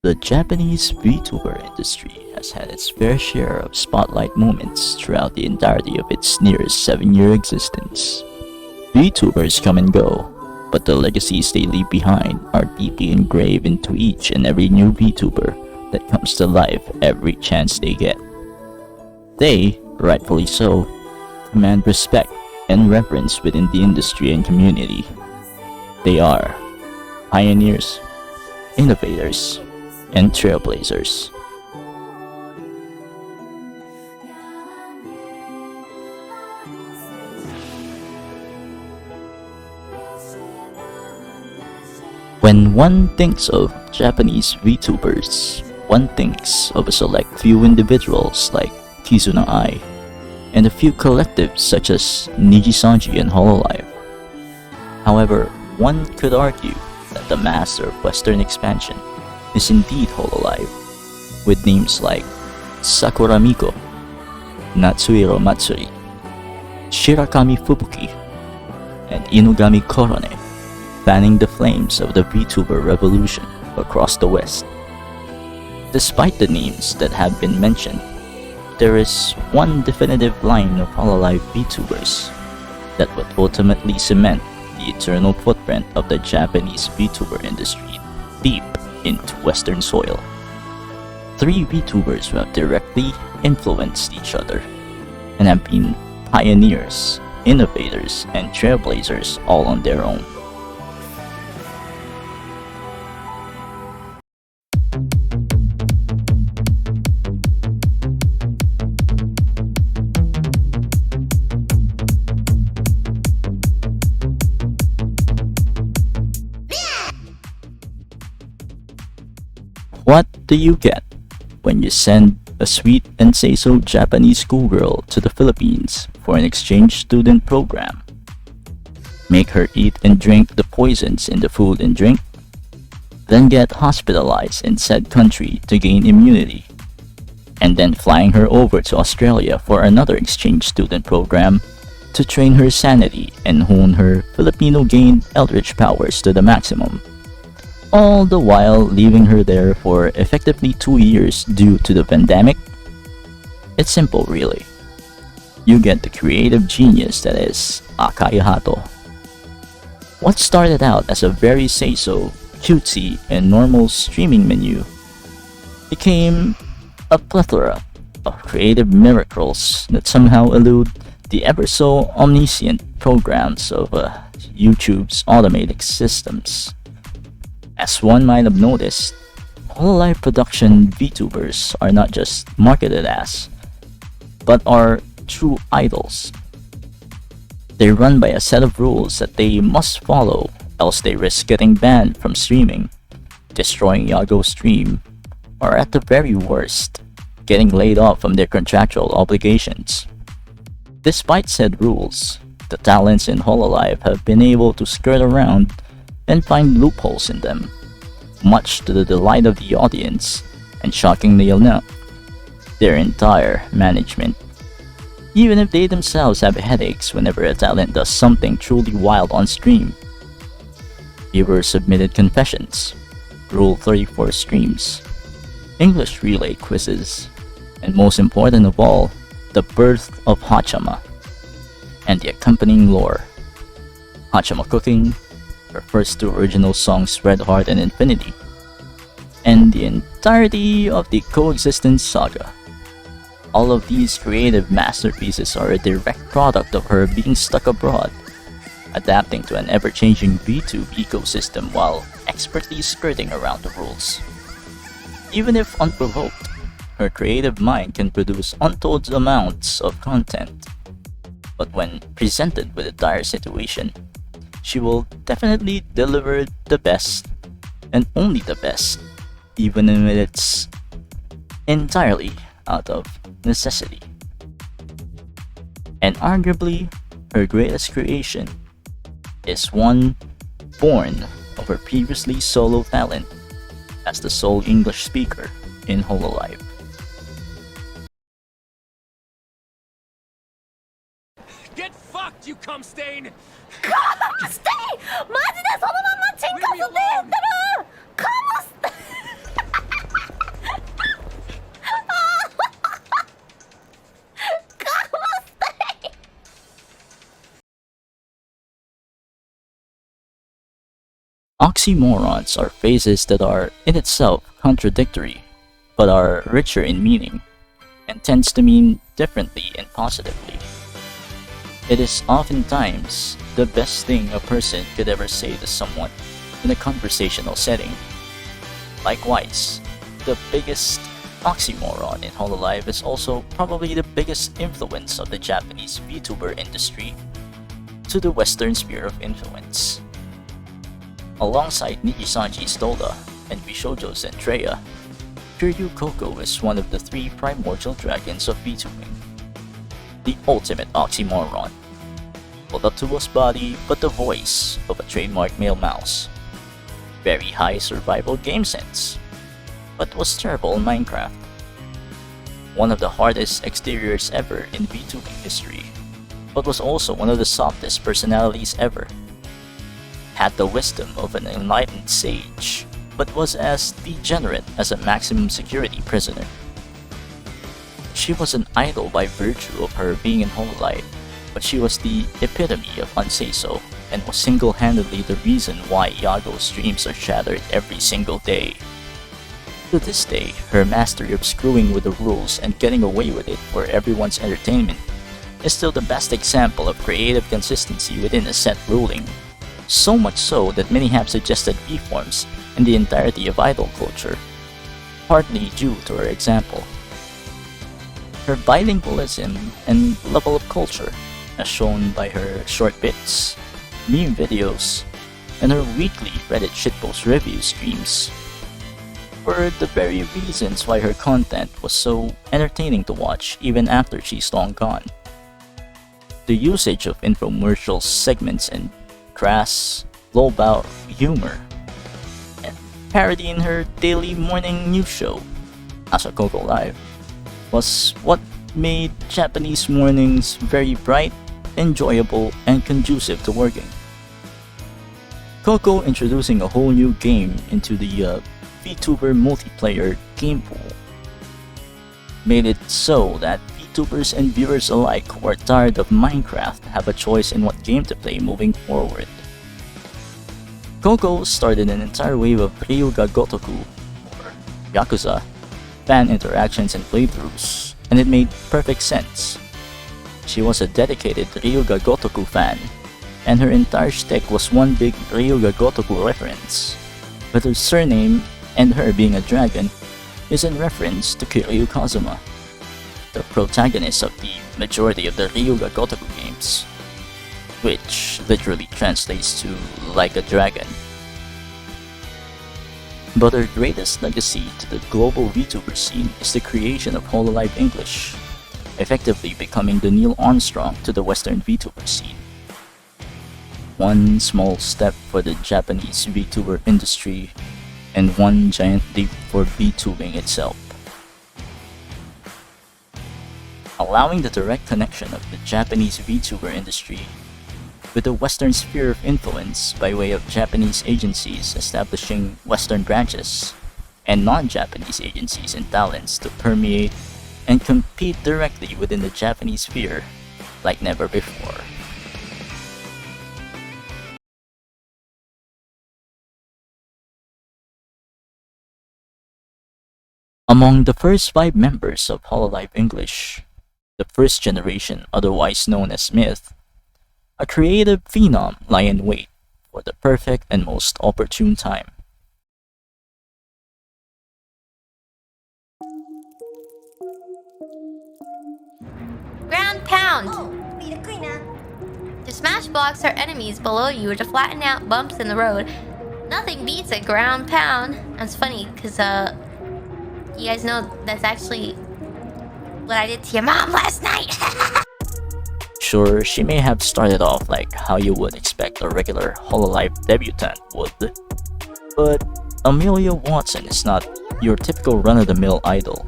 The Japanese VTuber industry has had its fair share of spotlight moments throughout the entirety of its nearest 7-year existence. VTubers come and go, but the legacies they leave behind are deeply engraved into each and every new VTuber that comes to life every chance they get. They, rightfully so, command respect and reverence within the industry and community. They are pioneers, innovators, and trailblazers. When one thinks of Japanese VTubers, one thinks of a select few individuals like Kizuna AI, and a few collectives such as Nijisanji and hololive. However, one could argue that the master of Western expansion is indeed hololive, with names like Sakura Miko, Natsuiro Matsuri, Shirakami Fubuki, and Inugami Korone fanning the flames of the VTuber Revolution across the West. Despite the names that have been mentioned, there is one definitive line of hololive VTubers that would ultimately cement the eternal footprint of the Japanese VTuber industry deep into Western soil. 3 VTubers who have directly influenced each other and have been pioneers, innovators, and trailblazers all on their own. What do you get when you send a sweet and say-so Japanese schoolgirl to the Philippines for an exchange student program? Make her eat and drink the poisons in the food and drink, then get hospitalized in said country to gain immunity, and then flying her over to Australia for another exchange student program to train her sanity and hone her Filipino-gained eldritch powers to the maximum, all the while leaving her there for effectively 2 years due to the pandemic? It's simple, really. You get the creative genius that is Akai Hato. What started out as a very say-so, cutesy, and normal streaming menu became a plethora of creative miracles that somehow elude the ever-so omniscient programs of YouTube's automated systems. As one might have noticed, hololive production VTubers are not just marketed as, but are true idols. They run by a set of rules that they must follow, else they risk getting banned from streaming, destroying Yago's stream, or at the very worst, getting laid off from their contractual obligations. Despite said rules, the talents in hololive have been able to skirt around and find loopholes in them, much to the delight of the audience, and shockingly enough, their entire management. Even if they themselves have headaches whenever a talent does something truly wild on stream. Viewers submitted confessions, Rule 34 streams, English relay quizzes, and most important of all, the birth of Hachama, and the accompanying lore. Hachama cooking, her first 2 original songs Red Heart and Infinity, and the entirety of the Coexistence saga. All of these creative masterpieces are a direct product of her being stuck abroad, adapting to an ever-changing VTube ecosystem while expertly skirting around the rules. Even if unprovoked, her creative mind can produce untold amounts of content. But when presented with a dire situation, she will definitely deliver the best, and only the best, even if it's entirely out of necessity. And arguably, her greatest creation is one born of her previously solo talent as the sole English speaker in hololive. Get fucked, you cum stain! カモステイマジでそのままチンカスでやったらカモステイ Oxymorons are phrases that are in itself contradictory, but are richer in meaning, and tends to mean differently and positively. It is oftentimes the best thing a person could ever say to someone in a conversational setting. Likewise, the biggest oxymoron in hololive is also probably the biggest influence of the Japanese VTuber industry to the Western sphere of influence. Alongside Nijisanji Stola and Bishoujo Zentreya, Kiryu Koko is one of the three primordial dragons of VTubing. The ultimate oxymoron. Voluptuous body but the voice of a trademark male mouse. Very high survival game sense, but was terrible in Minecraft. One of the hardest exteriors ever in VTubing history, but was also one of the softest personalities ever. Had the wisdom of an enlightened sage, but was as degenerate as a maximum security prisoner. She was an idol by virtue of her being in hololive, but she was the epitome of unsay-so, and was single-handedly the reason why Yago's streams are shattered every single day. To this day, her mastery of screwing with the rules and getting away with it for everyone's entertainment is still the best example of creative consistency within a set ruling. So much so that many have suggested reforms in the entirety of idol culture, partly due to her example. Her bilingualism and level of culture, as shown by her short bits, meme videos, and her weekly Reddit shitpost review streams, were the very reasons why her content was so entertaining to watch even after she's long gone. The usage of infomercial segments and crass, low-bow humor, and parody in her daily morning news show, Asakoko Live, was what made Japanese mornings very bright, enjoyable, and conducive to working. Coco introducing a whole new game into the VTuber multiplayer game pool made it so that VTubers and viewers alike who are tired of Minecraft have a choice in what game to play moving forward. Coco started an entire wave of Ryuga Gotoku, or Yakuza, fan interactions and playthroughs, and it made perfect sense. She was a dedicated Ryuga Gotoku fan, and her entire shtick was one big Ryuga Gotoku reference, but her surname and her being a dragon is in reference to Kiryu Kazuma, the protagonist of the majority of the Ryuga Gotoku games, which literally translates to like a dragon. But her greatest legacy to the global VTuber scene is the creation of hololive English, effectively becoming the Neil Armstrong to the Western VTuber scene. One small step for the Japanese VTuber industry, and one giant leap for VTubing itself. Allowing the direct connection of the Japanese VTuber industry with the Western sphere of influence by way of Japanese agencies establishing Western branches, and non-Japanese agencies and talents to permeate and compete directly within the Japanese sphere like never before. Among the first 5 members of hololive English, the first generation otherwise known as Myth, a creative phenom lie in wait for the perfect and most opportune time. Ground pound! To smash blocks or enemies below you or to flatten out bumps in the road, nothing beats a ground pound. That's funny, because, you guys know that's actually what I did to your mom last night. Sure, she may have started off like how you would expect a regular hololive debutant would, but Amelia Watson is not your typical run-of-the-mill idol.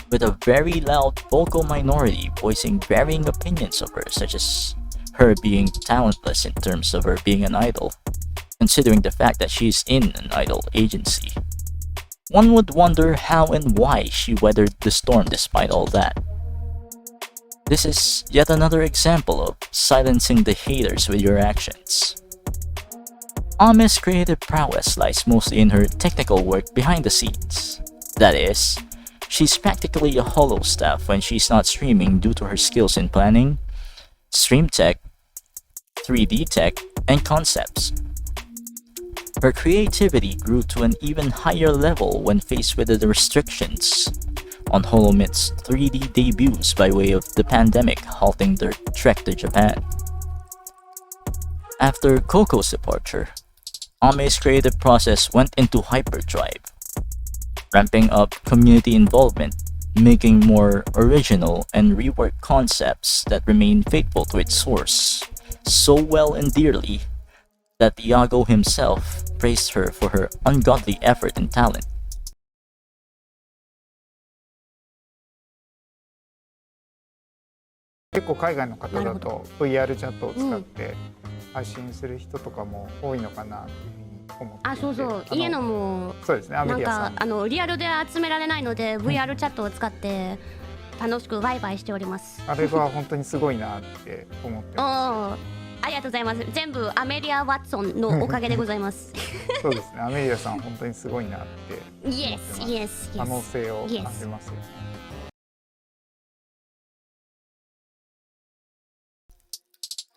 With a very loud vocal minority voicing varying opinions of her, such as her being talentless in terms of her being an idol, considering the fact that she's in an idol agency. One would wonder how and why she weathered the storm despite all that. This is yet another example of silencing the haters with your actions. Ame's creative prowess lies mostly in her technical work behind the scenes. That is, she's practically a holo staff when she's not streaming due to her skills in planning, stream tech, 3D tech, and concepts. Her creativity grew to an even higher level when faced with the restrictions on HoloMit's 3D debuts by way of the pandemic halting their trek to Japan. After Coco's departure, Ame's creative process went into hyperdrive, ramping up community involvement, making more original and reworked concepts that remain faithful to its source so well and dearly that Iago himself praised her for her ungodly effort and talent. 結構海外の方だと VR チャットを使って配信する人とかも多いのかなというふうに思っていて、あ、そうそう、家のもそうですね、アメリアさんなんかリアルで集められないので VR チャットを使って楽しくワイワイしております。あれは本当にすごいなって思ってます。ありがとうございます。全部アメリア・ワッツソンのおかげでございます。そうですね、アメリアさん本当にすごいなって思ってます。Yes, 可能性を感じますよね。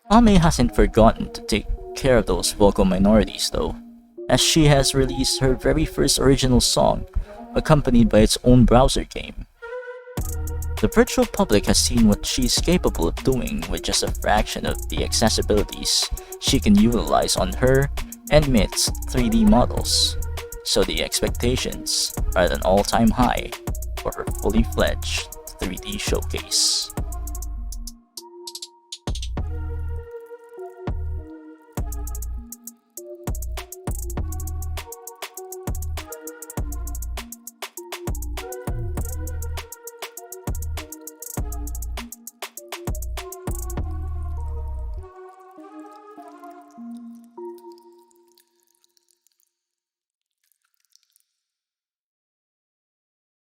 Ame hasn't forgotten to take care of those vocal minorities though, as she has released her very first original song, accompanied by its own browser game. The virtual public has seen what she's capable of doing with just a fraction of the accessibilities she can utilize on her and Myth's 3D models, so the expectations are at an all-time high for her fully fledged 3D showcase.